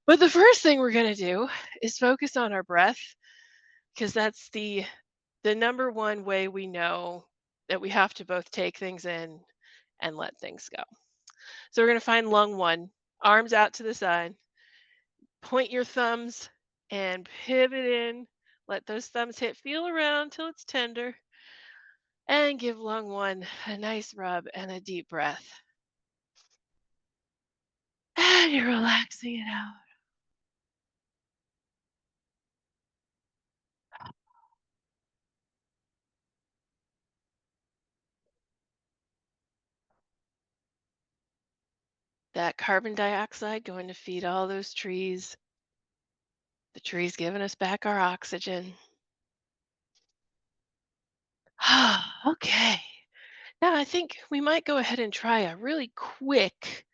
But the first thing we're going to do is focus on our breath because that's the number one way we know that we have to both take things in and let things go. So we're going to find lung 1, arms out to the side, point your thumbs and pivot in. Let those thumbs hit, feel around till it's tender, and give lung 1 a nice rub and a deep breath. And you're relaxing it out. That carbon dioxide going to feed all those trees. The trees giving us back our oxygen. Okay. Now I think we might go ahead and try a really quick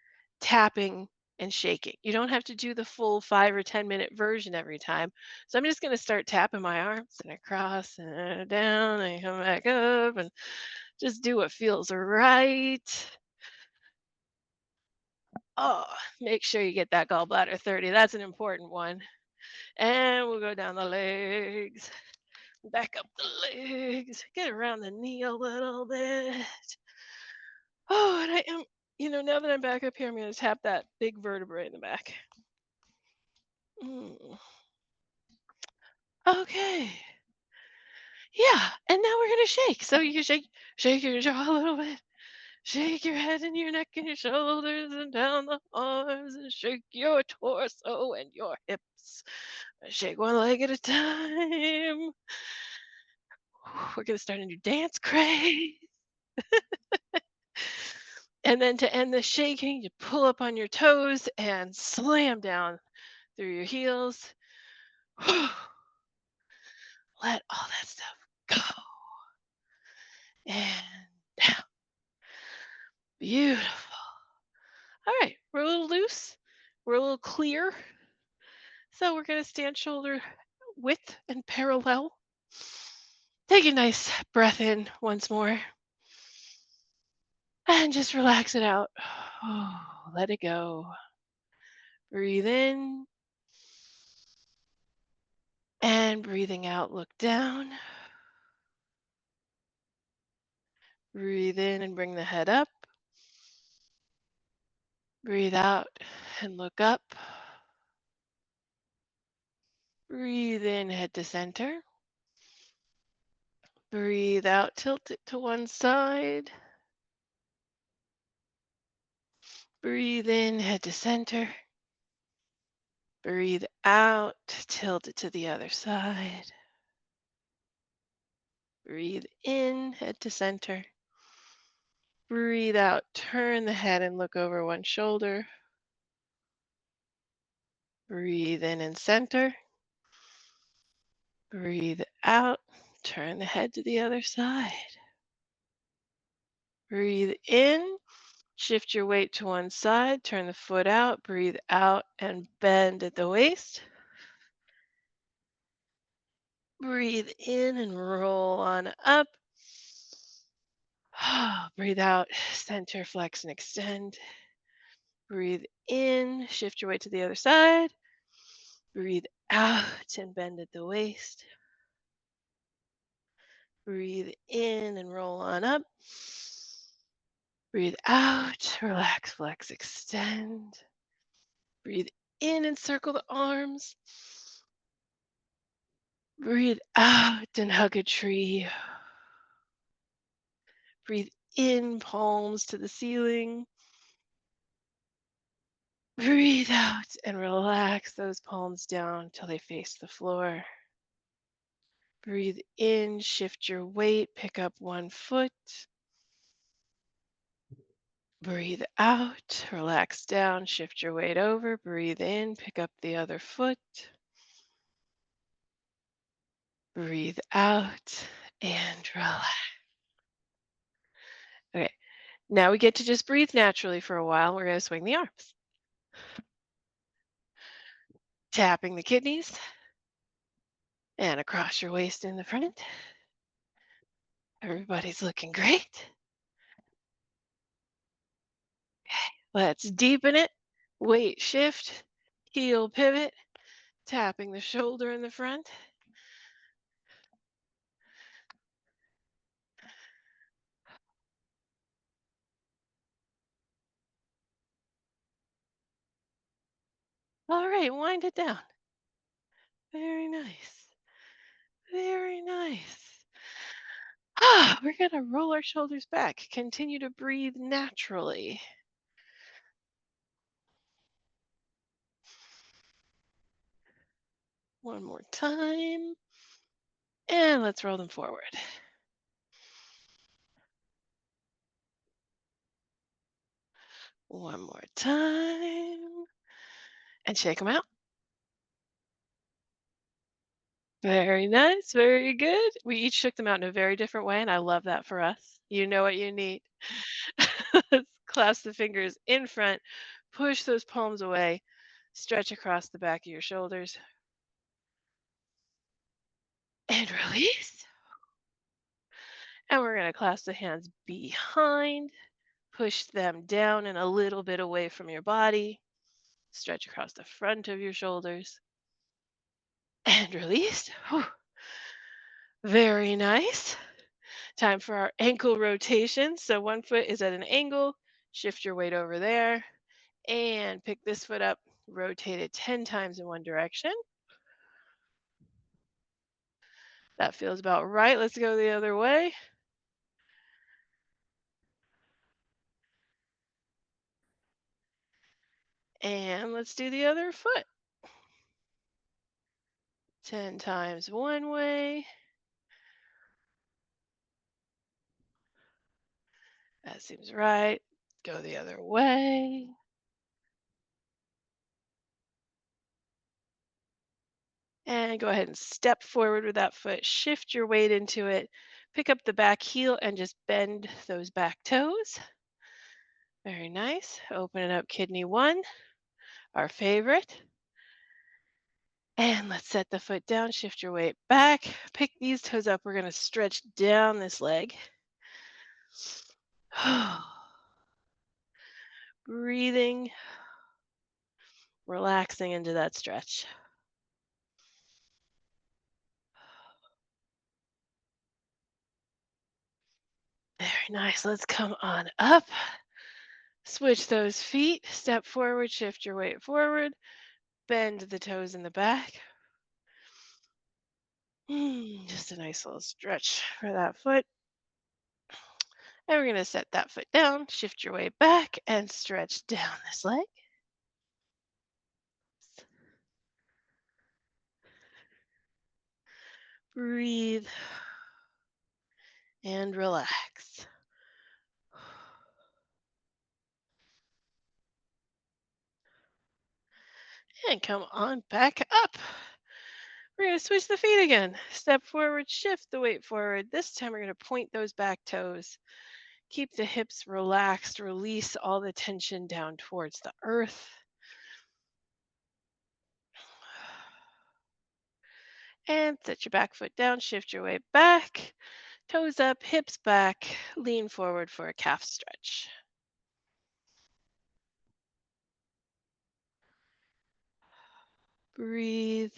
tapping and shaking. You don't have to do the full 5 or 10 minute version every time. So I'm just going to start tapping my arms and across and down and come back up and just do what feels right. Oh, make sure you get that gallbladder 30. That's an important one. And we'll go down the legs, back up the legs, get around the knee a little bit. Oh, and I am, now that I'm back up here, I'm going to tap that big vertebrae in the back. Mm. Okay. Yeah. And now we're going to shake. So you can shake your jaw a little bit. Shake your head and your neck and your shoulders and down the arms and shake your torso and your hips. Shake one leg at a time. We're going to start a new dance craze. And then to end the shaking, you pull up on your toes and slam down through your heels. Let all that stuff go. And down. Beautiful. All right, we're a little loose. We're a little clear. So we're going to stand shoulder width and parallel. Take a nice breath in once more. And just relax it out. Oh, let it go. Breathe in. And breathing out, look down. Breathe in and bring the head up. Breathe out and look up. Breathe in, head to center. Breathe out, tilt it to one side. Breathe in, head to center. Breathe out, tilt it to the other side. Breathe in, head to center. Breathe out, turn the head and look over one shoulder. Breathe in and center. Breathe out, turn the head to the other side. Breathe in, shift your weight to one side, turn the foot out, breathe out and bend at the waist. Breathe in and roll on up. Breathe out, center, flex, and extend. Breathe in, shift your weight to the other side. Breathe out and bend at the waist. Breathe in and roll on up. Breathe out, relax, flex, extend. Breathe in and circle the arms. Breathe out and hug a tree. Breathe in, palms to the ceiling. Breathe out and relax those palms down till they face the floor. Breathe in, shift your weight, pick up one foot. Breathe out, relax down, shift your weight over. Breathe in, pick up the other foot. Breathe out and relax. Okay, now we get to just breathe naturally for a while. We're going to swing the arms. Tapping the kidneys and across your waist in the front. Everybody's looking great. Okay, let's deepen it. Weight shift. Heel pivot, tapping the shoulder in the front. All right, wind it down. Very nice. Very nice. Ah, we're going to roll our shoulders back. Continue to breathe naturally. One more time. And let's roll them forward. One more time. And shake them out. Very nice. Very good. We each shook them out in a very different way, and I love that for us. You know what you need. Let's clasp the fingers in front, push those palms away, stretch across the back of your shoulders, and release. And we're going to clasp the hands behind, push them down and a little bit away from your body, stretch across the front of your shoulders, and release. Whew. Very nice. Time for our ankle rotation. So one foot is at an angle, shift your weight over there, and pick this foot up, rotate it 10 times in one direction. That feels about right. Let's go the other way. And let's do the other foot. 10 times one way. That seems right. Go the other way. And go ahead and step forward with that foot. Shift your weight into it. Pick up the back heel and just bend those back toes. Very nice. Open it up, kidney one, our favorite. And let's set the foot down, shift your weight back, pick these toes up. We're going to stretch down this leg. Breathing, relaxing into that stretch. Very nice. Let's come on up. Switch those feet, step forward, shift your weight forward, bend the toes in the back. Just a nice little stretch for that foot. And we're going to set that foot down, shift your weight back, and stretch down this leg. Breathe and relax. And come on back up. We're going to switch the feet again. Step forward, shift the weight forward. This time we're going to point those back toes. Keep the hips relaxed. Release all the tension down towards the earth. And set your back foot down, shift your weight back. Toes up, hips back. Lean forward for a calf stretch. Breathe.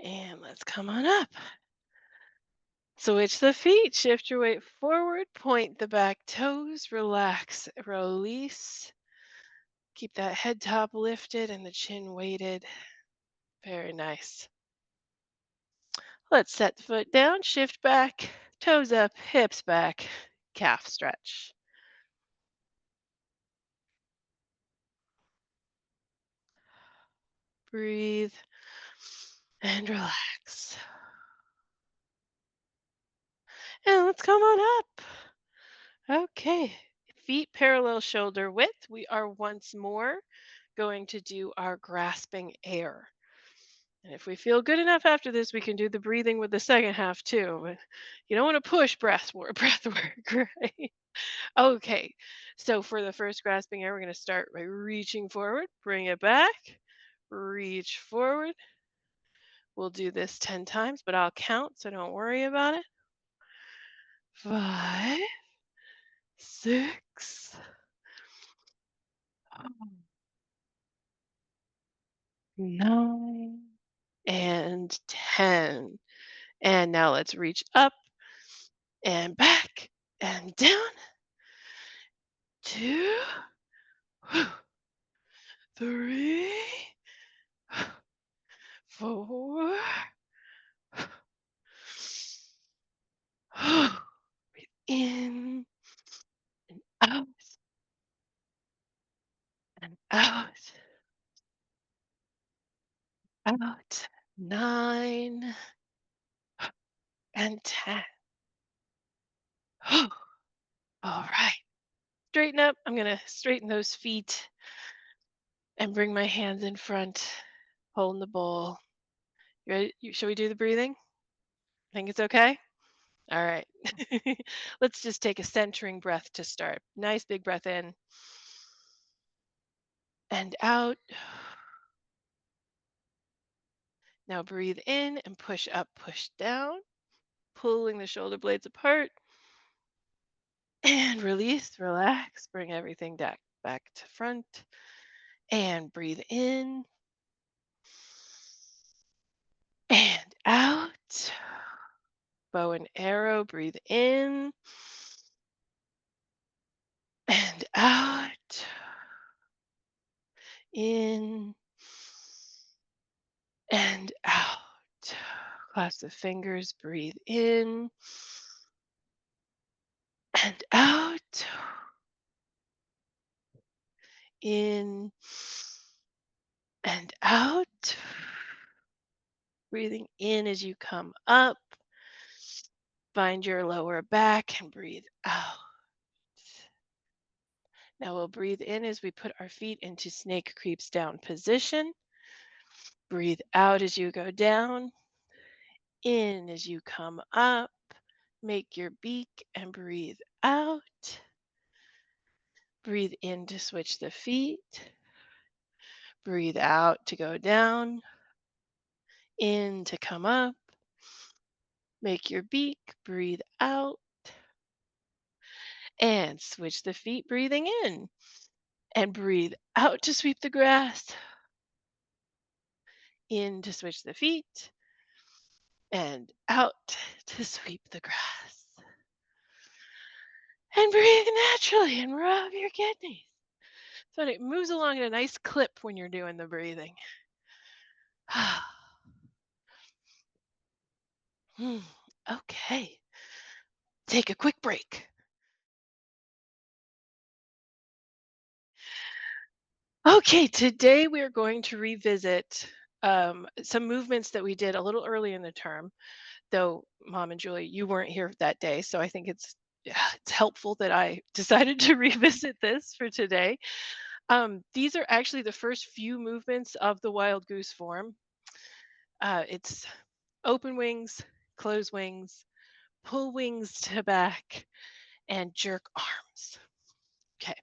And let's come on up. Switch the feet, shift your weight forward, point the back toes, relax, release. Keep that head top lifted and the chin weighted. Very nice. Let's set the foot down, shift back, toes up, hips back, calf stretch. Breathe and relax. And let's come on up. Okay. Feet parallel shoulder width. We are once more going to do our grasping air. And if we feel good enough after this, we can do the breathing with the second half too. But you don't want to push breath work, right? Okay. So for the first grasping air, we're going to start by reaching forward, bring it back, reach forward. We'll do this 10 times, but I'll count, so don't worry about it. 5, 6, 9, and 10. And now let's reach up and back and down. 2, 3, 4. Breathe in and out and out, out. 9 and 10. All right. Straighten up. I'm going to straighten those feet and bring my hands in front, holding the bowl. You ready? Shall we do the breathing? Think it's okay? All right. Let's just take a centering breath to start. Nice big breath in and out. Now breathe in and push up, push down, pulling the shoulder blades apart. And release, relax, bring everything back to front. And breathe in and out. Bow and arrow, breathe in and out. In and out. Clasp the fingers, breathe in and out. In and out. Breathing in as you come up. Find your lower back and breathe out. Now we'll breathe in as we put our feet into snake creeps down position. Breathe out as you go down. In as you come up. Make your beak and breathe out. Breathe in to switch the feet. Breathe out to go down. In to come up. Make your beak, breathe out. And switch the feet, breathing in. And breathe out to sweep the grass. In to switch the feet. And out to sweep the grass. And breathe naturally and rub your kidneys. So it moves along at a nice clip when you're doing the breathing. Okay. Take a quick break. Okay, today we are going to revisit some movements that we did a little early in the term, though Mom and Julie, you weren't here that day, so I think it's helpful that I decided to revisit this for today. These are actually the first few movements of the Wild Goose form. It's open wings, close wings, pull wings to back, and jerk arms. Okay,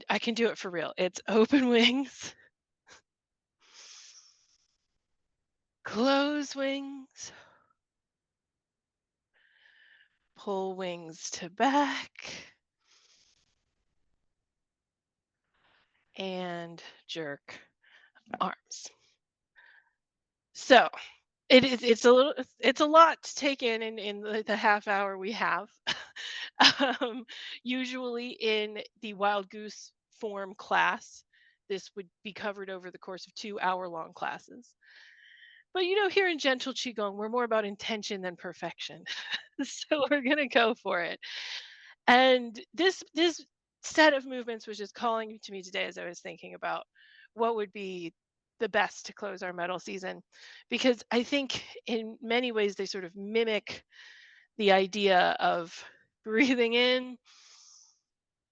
I can do it for real. It's open wings, close wings, pull wings to back, and jerk arms. So it's a lot to take in the half hour we have. Usually in the Wild Goose form class, this would be covered over the course of 2 hour-long classes. But here in Gentle Qigong, we're more about intention than perfection. So we're gonna go for it. And this set of movements was just calling to me today as I was thinking about what would be the best to close our metal season, because I think in many ways they sort of mimic the idea of breathing in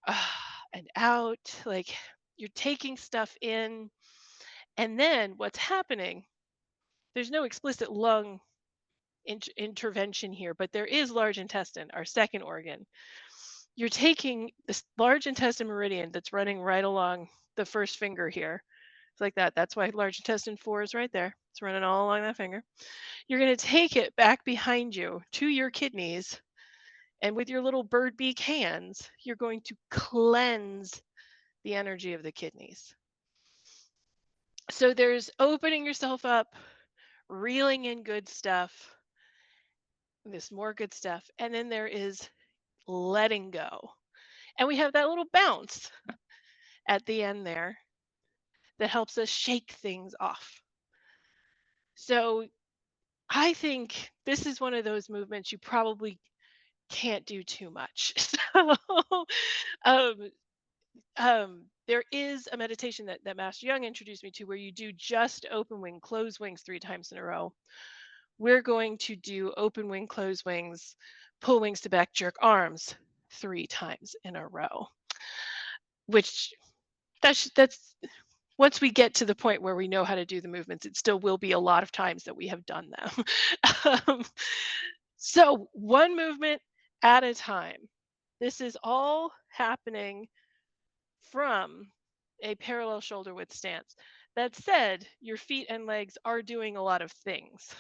and out, like you're taking stuff in, and then what's happening, there's no explicit lung intervention here, but there is large intestine, our second organ. You're taking this large intestine meridian that's running right along the first finger here. It's like that. That's why large intestine 4 is right there. It's running all along that finger. You're going to take it back behind you to your kidneys, and with your little bird beak hands, you're going to cleanse the energy of the kidneys. So there's opening yourself up, reeling in good stuff, this more good stuff, and then there is letting go. And we have that little bounce at the end there that helps us shake things off. So I think this is one of those movements you probably can't do too much. So um, there is a meditation that Master Young introduced me to where you do just open wing, close wings 3 times in a row. We're going to do open wing, close wings, pull wings to back, jerk arms 3 times in a row, which that's once we get to the point where we know how to do the movements, it still will be a lot of times that we have done them. um, so one movement at a time. This is all happening from a parallel shoulder width stance. That said, your feet and legs are doing a lot of things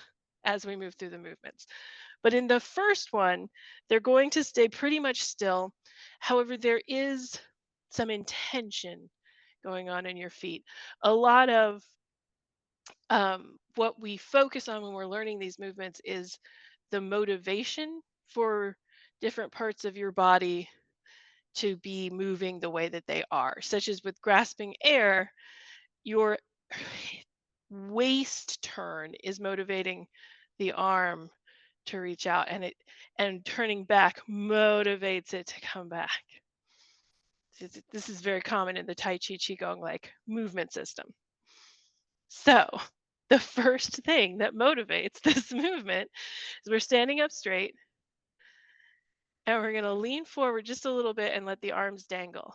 as we move through the movements. But in the first one, they're going to stay pretty much still. However, there is some intention going on in your feet. A lot of what we focus on when we're learning these movements is the motivation for different parts of your body to be moving the way that they are, such as with grasping air, your waist turn is motivating the arm to reach out, and turning back motivates it to come back. This is very common in the Tai Chi Qigong like movement system. So the first thing that motivates this movement is we're standing up straight and we're going to lean forward just a little bit and let the arms dangle.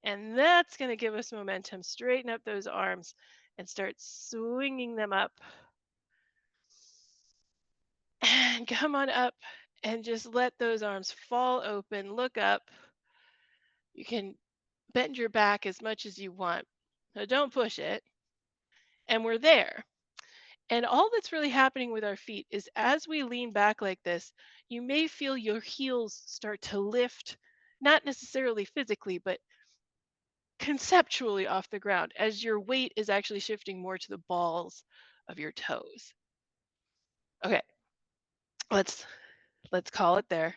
And that's going to give us momentum. Straighten up those arms and start swinging them up. And come on up and just let those arms fall open. Look up. You can bend your back as much as you want. So don't push it. And we're there. And all that's really happening with our feet is as we lean back like this, you may feel your heels start to lift, not necessarily physically, but conceptually off the ground as your weight is actually shifting more to the balls of your toes. Okay, let's let's call it there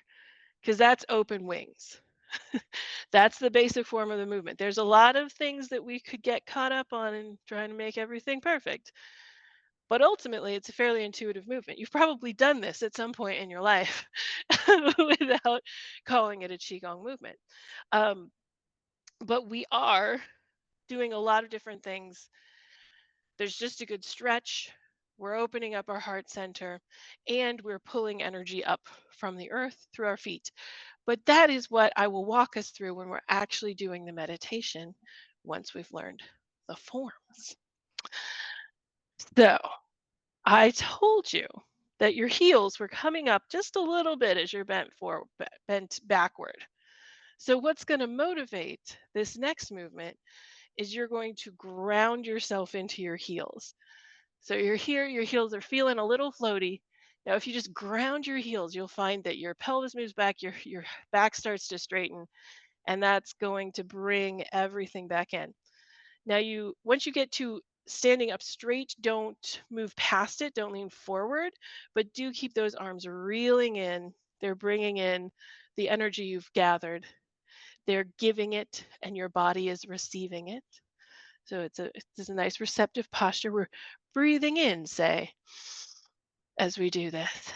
because that's open wings. That's the basic form of the movement. There's a lot of things that we could get caught up on in trying to make everything perfect. But ultimately, it's a fairly intuitive movement. You've probably done this at some point in your life without calling it a Qigong movement. Um, but we are doing a lot of different things. There's just a good stretch. We're opening up our heart center and we're pulling energy up from the earth through our feet. But that is what I will walk us through when we're actually doing the meditation once we've learned the forms. So I told you that your heels were coming up just a little bit as you're bent backward. So what's going to motivate this next movement is you're going to ground yourself into your heels. So you're here, your heels are feeling a little floaty. Now, if you just ground your heels, you'll find that your pelvis moves back, your back starts to straighten, and that's going to bring everything back in. Now, once you get to standing up straight, don't move past it, don't lean forward, but do keep those arms reeling in. They're bringing in the energy you've gathered. They're giving it, and your body is receiving it. So it's a nice receptive posture. We're breathing in, say, as we do this.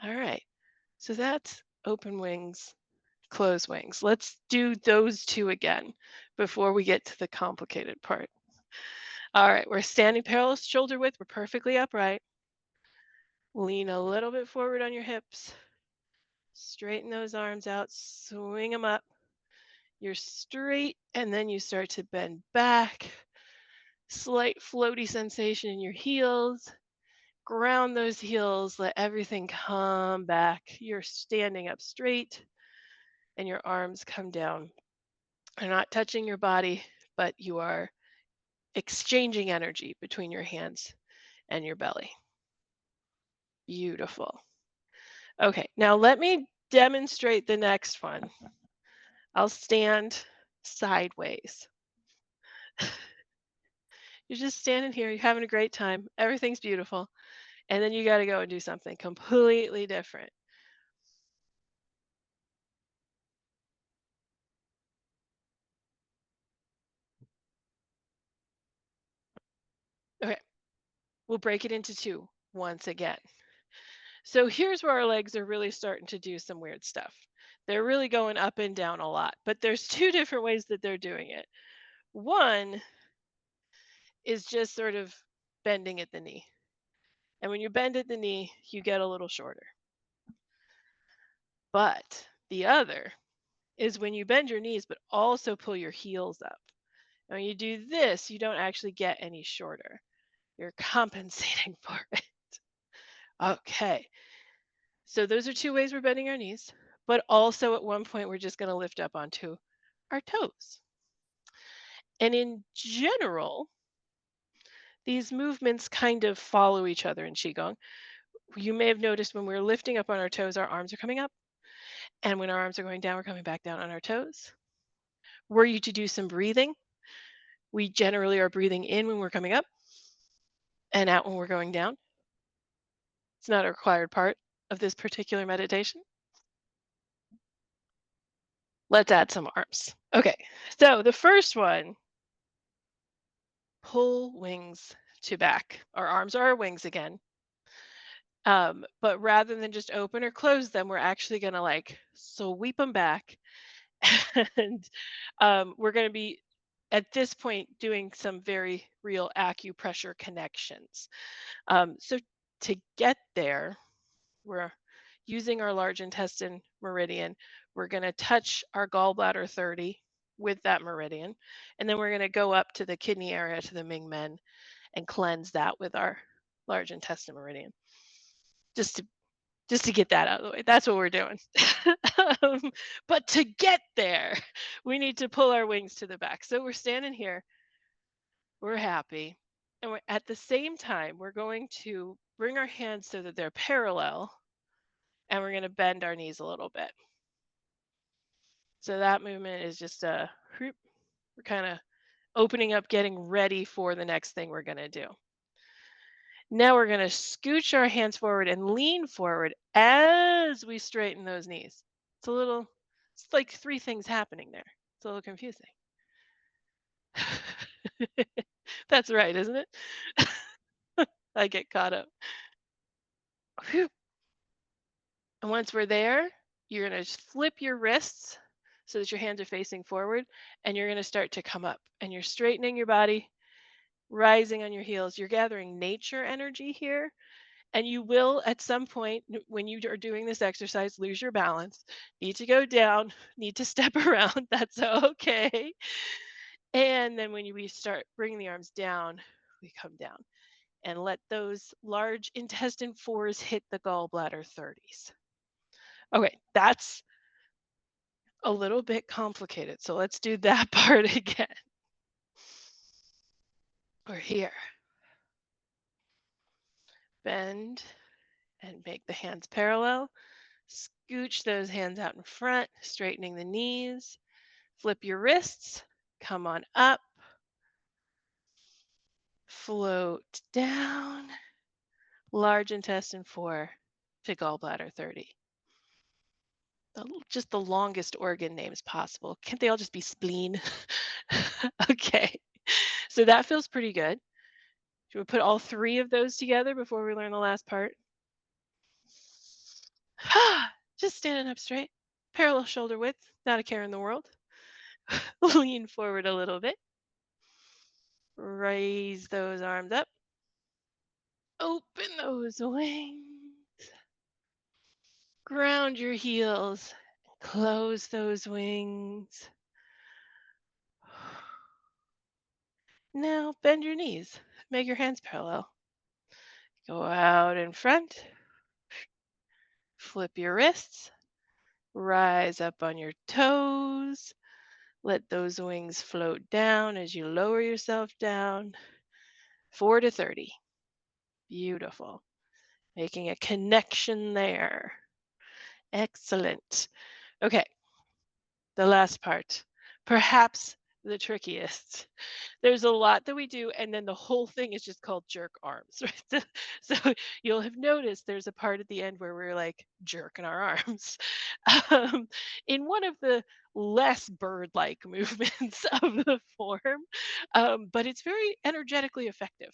All right. So that's open wings, closed wings. Let's do those two again before we get to the complicated part. All right, we're standing parallel shoulder width. We're perfectly upright. Lean a little bit forward on your hips. Straighten those arms out, swing them up. You're straight, and then you start to bend back. Slight floaty sensation in your heels. Ground those heels, let everything come back. You're standing up straight, and your arms come down. They're not touching your body, but you are exchanging energy between your hands and your belly. Beautiful. Okay, now let me demonstrate the next one. I'll stand sideways. You're just standing here, you're having a great time, everything's beautiful, and then you got to go and do something completely different. Okay, we'll break it into two once again. So here's where our legs are really starting to do some weird stuff. They're really going up and down a lot, but there's two different ways that they're doing it. One is just sort of bending at the knee. And when you bend at the knee, you get a little shorter. But the other is when you bend your knees, but also pull your heels up. And when you do this, you don't actually get any shorter. You're compensating for it. Okay. So those are two ways we're bending our knees. But also at one point, we're just going to lift up onto our toes. And in general, these movements kind of follow each other in Qigong. You may have noticed when we're lifting up on our toes, our arms are coming up. And when our arms are going down, we're coming back down on our toes. Were you to do some breathing, we generally are breathing in when we're coming up and out when we're going down. It's not a required part of this particular meditation. Let's add some arms. Okay, so the first one, pull wings to back. Our arms are our wings again. But rather than just open or close them, we're actually going to like sweep them back. And we're going to be, at this point, doing some very real acupressure connections. So to get there, we're using our large intestine meridian. We're going to touch our gallbladder 30 with that meridian. And then we're going to go up to the kidney area to the Ming Men and cleanse that with our large intestine meridian. Just to get that out of the way. That's what we're doing. But to get there, we need to pull our wings to the back. So we're standing here, we're happy. And we're, at the same time, we're going to bring our hands so that they're parallel, and we're going to bend our knees a little bit. So that movement is just we're kind of opening up, getting ready for the next thing we're going to do. Now we're going to scooch our hands forward and lean forward as we straighten those knees. It's like three things happening there. It's a little confusing. That's right, isn't it? I get caught up. Whew. And once we're there, you're going to flip your wrists so that your hands are facing forward, and you're going to start to come up, and you're straightening your body, rising on your heels. You're gathering nature energy here. And you will, at some point, when you are doing this exercise, lose your balance, need to go down, need to step around. That's okay. And then when we start bringing the arms down, we come down and let those large intestine 4s hit the gallbladder 30s. Okay, that's a little bit complicated. So let's do that part again. We're here. Bend and make the hands parallel. Scooch those hands out in front, straightening the knees. Flip your wrists, come on up, float down, large intestine 4 to gallbladder 30. Just the longest organ names possible. Can't they all just be spleen? Okay, so that feels pretty good. Should we put all three of those together before we learn the last part? Just standing up straight, parallel shoulder width, not a care in the world. Lean forward a little bit. Raise those arms up. Open those wings. Ground your heels. Close those wings. Now bend your knees. Make your hands parallel. Go out in front. Flip your wrists. Rise up on your toes. Let those wings float down as you lower yourself down. 4 to 30. Beautiful. Making a connection there. Excellent. Okay, the last part. Perhaps the trickiest. There's a lot that we do, and then the whole thing is just called jerk arms, right? So you'll have noticed there's a part at the end where we're like jerking our arms um, in one of the less bird-like movements of the form, but it's very energetically effective.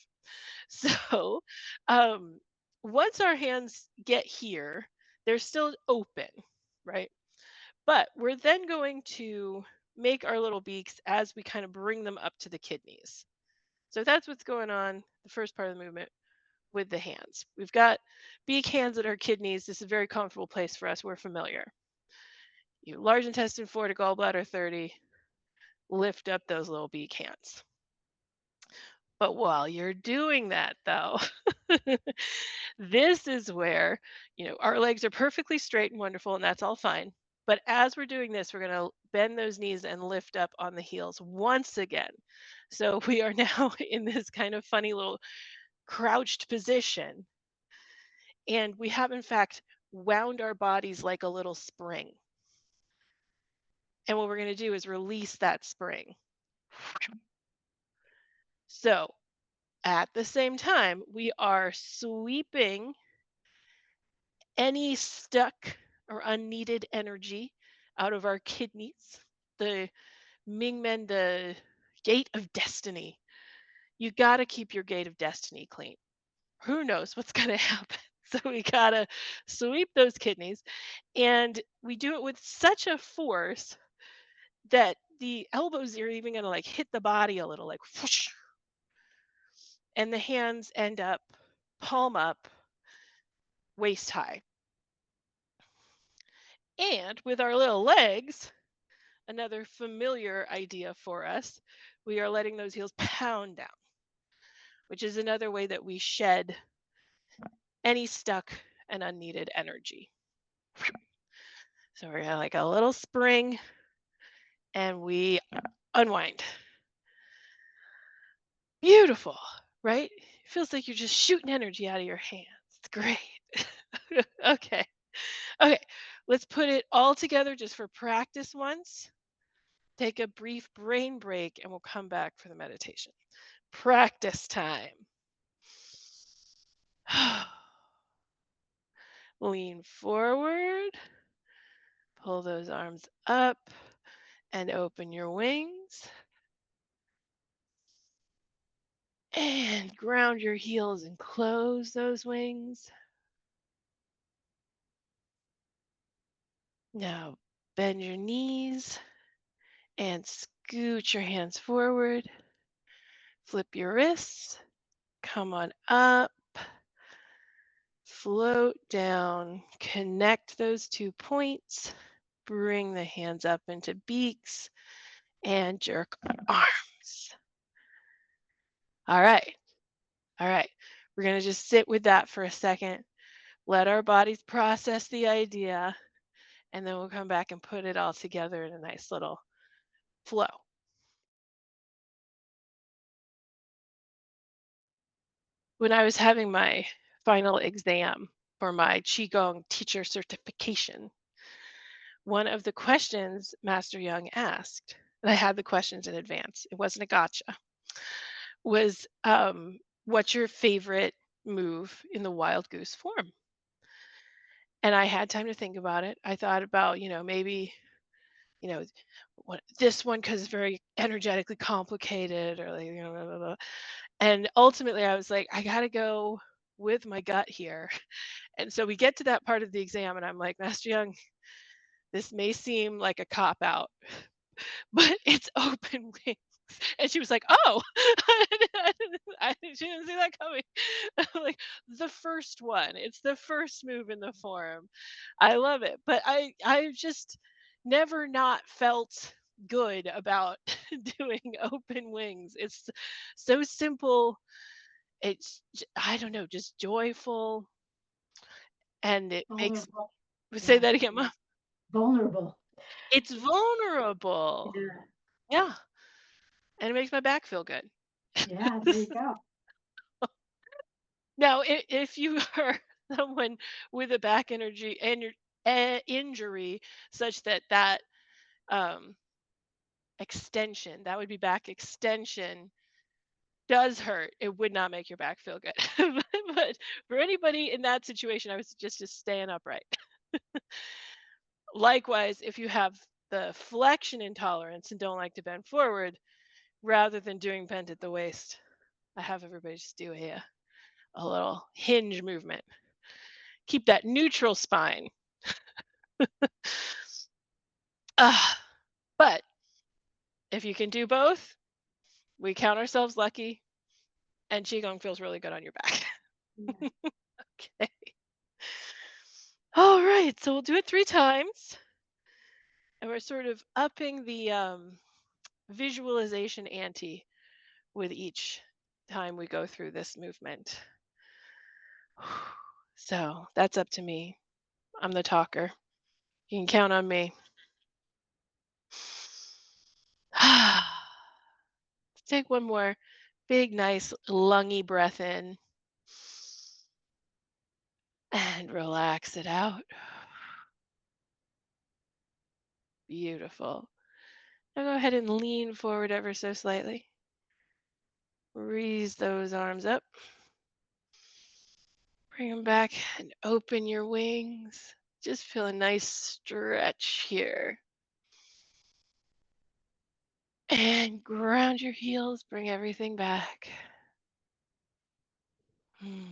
So um, once our hands get here, they're still open, right? But we're then going to make our little beaks as we kind of bring them up to the kidneys. So that's what's going on the first part of the movement with the hands. We've got beak hands at our kidneys. This is a very comfortable place for us. We're familiar. You large intestine 4 to gallbladder 30, lift up those little beak hands. But while you're doing that though, this is where, our legs are perfectly straight and wonderful, and that's all fine. But as we're doing this, we're going to bend those knees and lift up on the heels once again. So we are now in this kind of funny little crouched position. And we have, in fact, wound our bodies like a little spring. And what we're going to do is release that spring. So at the same time, we are sweeping any stuck or unneeded energy out of our kidneys. The Mingmen, the gate of destiny. You got to keep your gate of destiny clean. Who knows what's going to happen? So we got to sweep those kidneys. And we do it with such a force that the elbows are even going to like hit the body a little, like whoosh, and the hands end up palm up, waist high. And with our little legs, another familiar idea for us, we are letting those heels pound down, which is another way that we shed any stuck and unneeded energy. So we're gonna like a little spring and we unwind. Beautiful, right? It feels like you're just shooting energy out of your hands. It's great. Okay. Okay. Let's put it all together just for practice once. Take a brief brain break and we'll come back for the meditation. Practice time. Lean forward. Pull those arms up and open your wings. And ground your heels and close those wings. Now bend your knees and scoot your hands forward. Flip your wrists. Come on up. Float down. Connect those 2 points. Bring the hands up into beaks and jerk arms. All right. All right. We're going to just sit with that for a second. Let our bodies process the idea, and then we'll come back and put it all together in a nice little flow. When I was having my final exam for my Qigong teacher certification, one of the questions Master Young asked, and I had the questions in advance, it wasn't a gotcha, was what's your favorite move in the Wild Goose form? And I had time to think about it. I thought about, maybe, you know, this one because it's very energetically complicated, or like, blah, blah, blah. And ultimately, I was like, I got to go with my gut here. And so we get to that part of the exam, and I'm like, Master Young, this may seem like a cop out, but it's open wings. And she was like, oh, she didn't see that coming. Like the first one, it's the first move in the form. I love it. But I just never not felt good about doing open wings. It's so simple. I don't know, just joyful. And it makes, Vulnerable. say Yeah. that again, Mom. Vulnerable. It's vulnerable. Yeah. Yeah. And it makes my back feel good. Yeah. There you go. Now, if you are someone with a back injury such that um, extension. That would be back extension. Does hurt. It would not make your back feel good. But for anybody in that situation, I would suggest just staying upright. Likewise, if you have the flexion intolerance and don't like to bend forward, rather than doing bent at the waist, I have everybody just do a little hinge movement. Keep that neutral spine. Ah, but if you can do both, we count ourselves lucky, and Qigong feels really good on your back. Yeah. Okay. All right, so we'll do it 3 times, and we're sort of upping the visualization ante with each time we go through this movement. So that's up to me. I'm the talker. You can count on me. Let's take one more big, nice, lungy breath in and relax it out. Beautiful. Now go ahead and lean forward ever so slightly. Raise those arms up. Bring them back and open your wings. Just feel a nice stretch here. And ground your heels. Bring everything back. Hmm.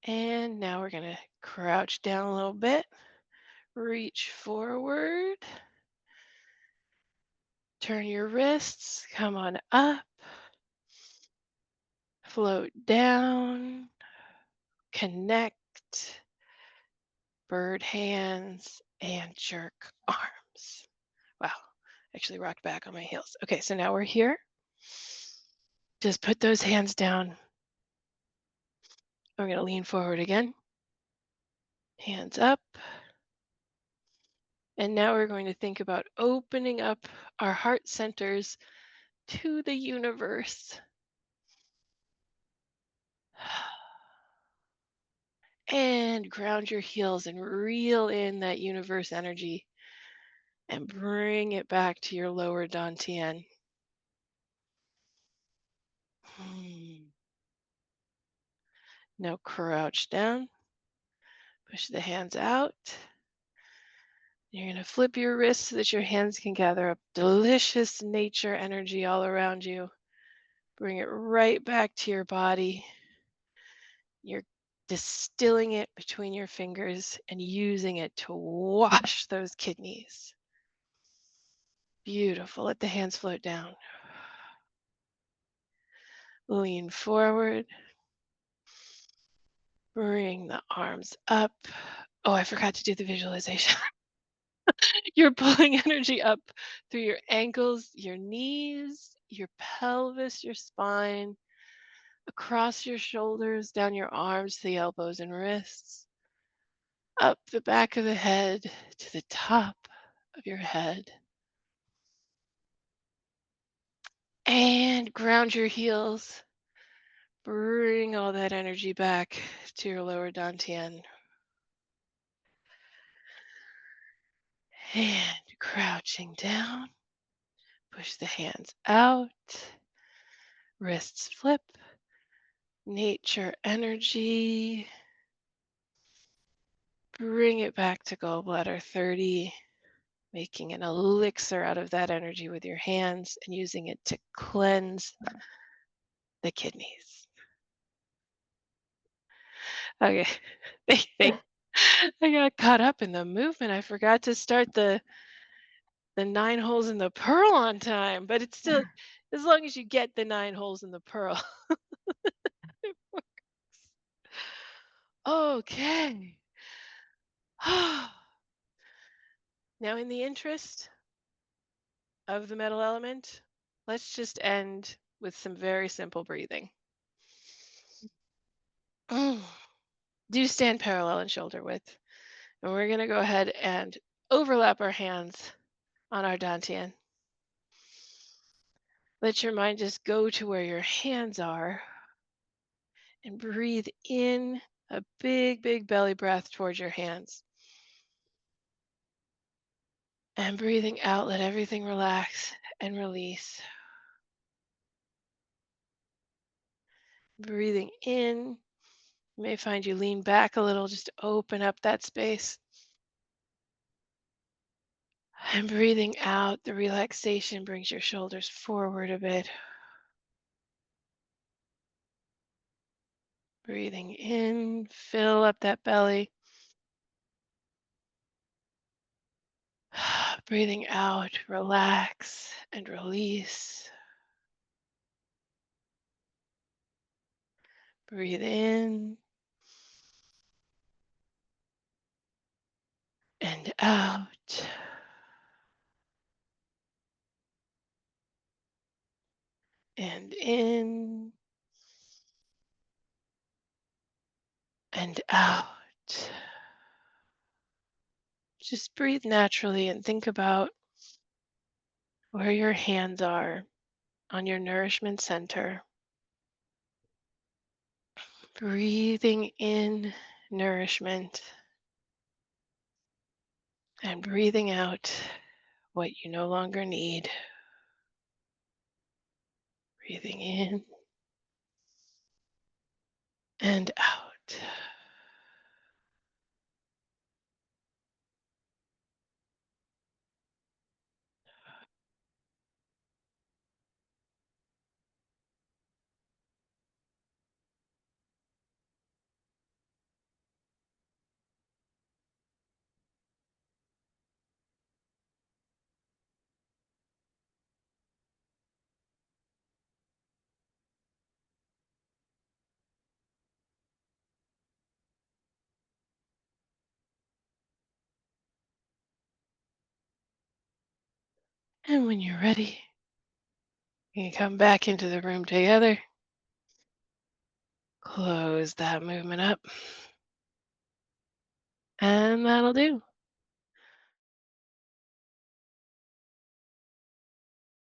And now we're going to crouch down a little bit. Reach forward. Turn your wrists. Come on up. Float down. Connect. Bird hands and jerk arms. Wow. Actually rocked back on my heels. Okay, so now we're here. Just put those hands down. We're going to lean forward again. Hands up. And now we're going to think about opening up our heart centers to the universe. And ground your heels and reel in that universe energy and bring it back to your lower dantian. Now crouch down. Push the hands out. You're going to flip your wrists so that your hands can gather up delicious nature energy all around you. Bring it right back to your body. You're distilling it between your fingers and using it to wash those kidneys. Beautiful. Let the hands float down. Lean forward. Bring the arms up. Oh, I forgot to do the visualization. You're pulling energy up through your ankles, your knees, your pelvis, your spine, across your shoulders, down your arms to the elbows and wrists, up the back of the head to the top of your head. And ground your heels. Bring all that energy back to your lower dantian. And crouching down, push the hands out, wrists flip, nature energy. Bring it back to gallbladder 30, making an elixir out of that energy with your hands and using it to cleanse the kidneys. Okay. I got caught up in the movement. I forgot to start the 9 holes in the pearl on time, but it's still, as long as you get the 9 holes in the pearl. Okay. Now, in the interest of the metal element, let's just end with some very simple breathing. Do stand parallel and shoulder width. And we're going to go ahead and overlap our hands on our dantian. Let your mind just go to where your hands are and breathe in a big, big belly breath towards your hands. And breathing out, let everything relax and release. Breathing in, you may find you lean back a little, just to open up that space. And breathing out, the relaxation brings your shoulders forward a bit. Breathing in, fill up that belly. Breathing out, relax and release. Breathe in and out. And in and out. Just breathe naturally and think about where your hands are on your nourishment center. Breathing in nourishment and breathing out what you no longer need. Breathing in and out. And when you're ready, you can come back into the room together. Close that movement up. And that'll do.